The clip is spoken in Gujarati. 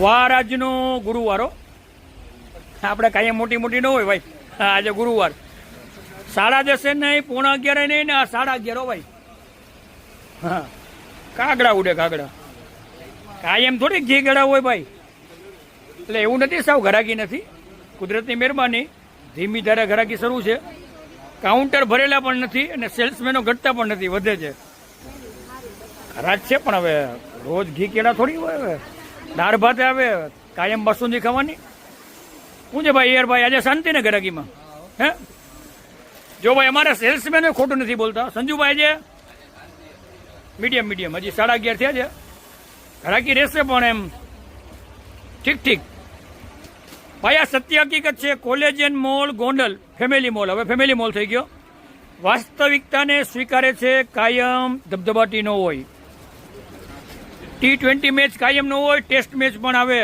વાર આજનો ગુરુવારો, આપણે કાંઈ મોટી મોટી ન હોય ભાઈ. આજે ગુરુવાર 10:30 નહીં, 11:30 નહીં ને 11:30 ભાઈ. હા, કાગડા ઉડે કાગડા. કાયમ થોડીક ઘી ગળા હોય ભાઈ. એટલે એવું નથી સાવ ઘરાકી નથી, કુદરતની મહેરબાની. ધીમી ધારે ઘરાકી શરૂ છે. કાઉન્ટર ભરેલા પણ નથી અને સેલ્સમેનો ઘટતા પણ નથી, વધે છે. ઘરાક છે પણ હવે રોજ ઘી કેળા થોડી હોય. હવે દાળ ભાતે આવે, કાયમ બાસુંદી ખાવાની. શું છે ભાઈ યાર ભાઈ, આજે શાંતિ ને ઘરાકીમાં? હે જો ભાઈ, અમારા સેલ્સમેન ખોટું નથી બોલતા. સંજુભાઈ છે મીડિયમ, હજી 11:30 થયા છે. ઘરાકી રહેશે પણ એમ ઠીક ઠીક. ભાઈ આ સત્ય હકીકત છે. Collegian mall Gondal family mall હવે ફેમિલી મોલ થઈ ગયો. વાસ્તવિકતાને સ્વીકારે છે. કાયમ ધબધબાટી ન હોય. T20 મેચ કાયમ ન હોય, ટેસ્ટ મેચ પણ આવે.